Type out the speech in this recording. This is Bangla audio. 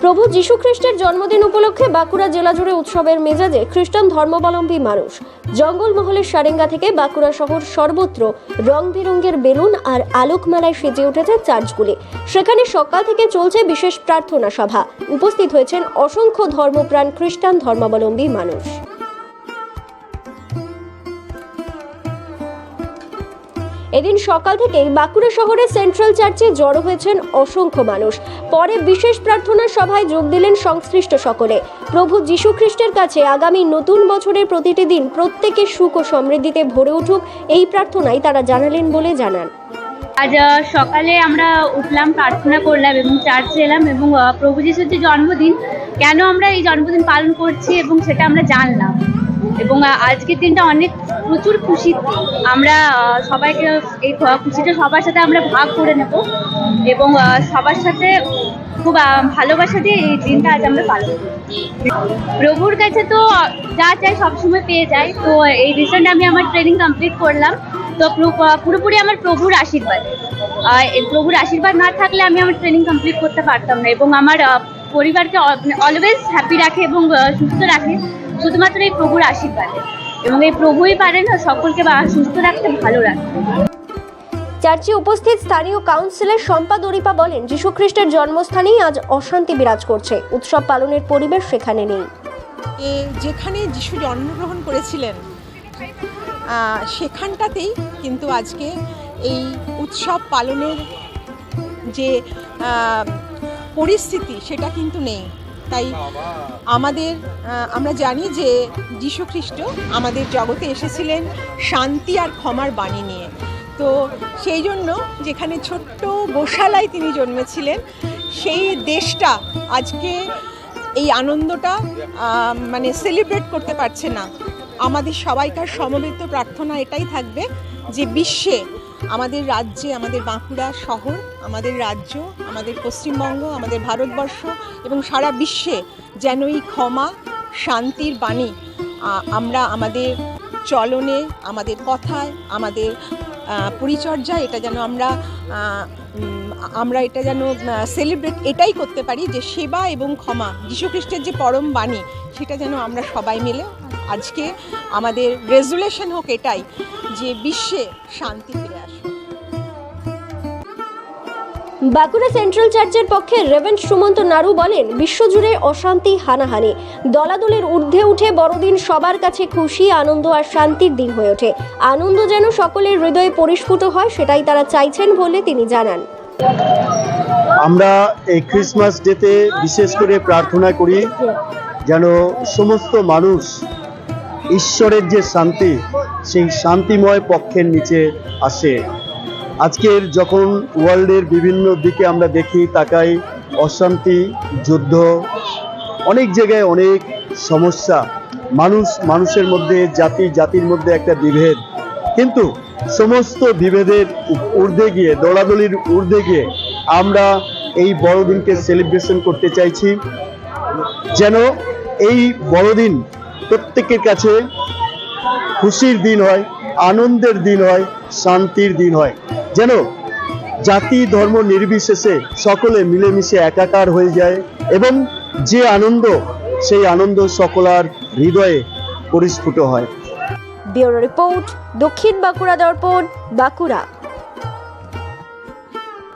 প্রভু যীশু খ্রিস্টের জন্মদিন উপলক্ষে বাঁকুড়া জেলা জুড়ে উৎসবের মেজাজে খ্রিস্টান ধর্মাবলম্বী মানুষ। জঙ্গলমহলের সারেঙ্গা থেকে বাঁকুড়া শহর সর্বত্র রং বেরঙের বেলুন আর আলোকমালায় সেজে উঠেছে চার্চগুলি। সেখানে সকাল থেকে চলছে বিশেষ প্রার্থনা সভা। উপস্থিত হয়েছেন অসংখ্য ধর্মপ্রাণ খ্রিস্টান ধর্মাবলম্বী মানুষ। এদিন সকাল থেকেই বাঁকুড়া শহরের সেন্ট্রাল চার্চে জড়ো হয়েছেন অসংখ্য মানুষ। পরে বিশেষ প্রার্থনা সভায় যোগ দিলেন সংশ্লিষ্ট সকলে। প্রভু যীশু খ্রিস্টের কাছে আগামী নতুন বছরের প্রতিটি দিন প্রত্যেকের সুখ ও সমৃদ্ধিতে ভরে উঠুক, এই প্রার্থনাই তারা জানালেন বলে জানান। আজ সকালে আমরা উঠলাম, প্রার্থনা করলাম এবং চার্চে এলাম এবং প্রভু যীশুর যে জন্মদিন, কেন আমরা এই জন্মদিন পালন করছি এবং সেটা আমরা জানলাম। এবং আজকের দিনটা প্রচুর খুশি। আমরা সবাইকে এই খুশিটা সবার সাথে আমরা ভাগ করে নেব এবং সবার সাথে খুব ভালোবাসা দিয়ে এই দিনটা আজ আমরা পালন করি। প্রভুর কাছে তো যা চাই সবসময় পেয়ে যাই। তো এই রিসেন্ট আমি আমার ট্রেনিং কমপ্লিট করলাম, তো পুরোপুরি আমার প্রভুর আশীর্বাদ। প্রভুর আশীর্বাদ না থাকলে আমি আমার ট্রেনিং কমপ্লিট করতে পারতাম না। এবং আমার পরিবারকে অলওয়েজ হ্যাপি রাখে এবং সুস্থ রাখে শুধুমাত্র এই প্রভুর আশীর্বাদে। এবং এই প্রভুই পারেন সকলকে সুস্থ রাখতে, ভালো রাখতে। চার্চে উপস্থিত স্থানীয় কাউন্সিলর শম্পা দরিপা বলেন, যীশু খ্রিস্টের জন্মস্থানেই আজ অশান্তি বিরাজ করছে। উৎসব পালনের পরিবেশ সেখানে নেই। যেখানে যীশু জন্মগ্রহণ করেছিলেন সেখানটাতেই কিন্তু আজকে এই উৎসব পালনের যে পরিস্থিতি সেটা কিন্তু নেই। তাই আমরা জানি যে যীশু খ্রিস্ট আমাদের জগতে এসেছিলেন শান্তি আর ক্ষমার বাণী নিয়ে। তো সেই জন্য যেখানে ছোট্ট গোশালায় তিনি জন্মেছিলেন, সেই দেশটা আজকে এই আনন্দটা সেলিব্রেট করতে পারছে না। আমাদের সবাইকার সমবেত প্রার্থনা এটাই থাকবে যে বিশ্বে, আমাদের রাজ্যে, আমাদের বাঁকুড়া শহর, আমাদের রাজ্য, আমাদের পশ্চিমবঙ্গ, আমাদের ভারতবর্ষ এবং সারা বিশ্বে যেন এই ক্ষমা শান্তির বাণী আমরা আমাদের চলনে, আমাদের কথায়, আমাদের পরিচর্যা, এটা যেন আমরা এটা যেন সেলিব্রেট এটাই করতে পারি যে সেবা এবং ক্ষমা, যীশু খ্রিস্টের যে পরম বাণী, সেটা যেন আমরা সবাই মিলে আজকে আমাদের রেজুলেশন হোক এটাই যে বিশ্বে শান্তি ফিরে আসে। বাঁকুড়া সেন্ট্রাল চার্চের পক্ষে রেভেন্ড সুমন্ত নাড়ু বলেন, বিশ্বজুড়ে অশান্তি, হানাহানি, দলাদলের ঊর্ধ্বে উঠে বড়দিন সবার কাছে খুশি, আনন্দ আর শান্তির দিন হয়ে ওঠে। আনন্দ যেন সকলের হৃদয়ে পরিস্ফুট হয়, সেটাই তারা চাইছেন বলে তিনি জানান। আমরা এই ক্রিসমাস ডেতে বিশেষ করে প্রার্থনা করি যেন সমস্ত মানুষ ঈশ্বরের যে শান্তি, সেই শান্তিময় পক্ষের নিচে আসে। আজকের যখন ওয়ার্ল্ডের বিভিন্ন দিকে আমরা দেখি, তাকাই, অশান্তি, যুদ্ধ, অনেক জায়গায় অনেক সমস্যা, মানুষের মধ্যে, জাতির মধ্যে একটা বিভেদ। কিন্তু সমস্ত বিভেদের ঊর্ধ্বে গিয়ে, দলাদলির ঊর্ধ্বে গিয়ে আমরা এই বড়দিনকে সেলিব্রেশন করতে চাইছি। যেন এই বড়দিন প্রত্যেকের কাছে খুশির দিন হয়, আনন্দের দিন হয়, শান্তির দিন হয়। যেন জাতি ধর্ম নির্বিশেষে সকলে মিলেমিশে একাকার হয়ে যায় এবং যে আনন্দ, সেই আনন্দ সকলের হৃদয়ে পরিস্ফুট হয়। ব্যুরো রিপোর্ট, দক্ষিণ বাঁকুড়া দর্পণ, বাঁকুড়া।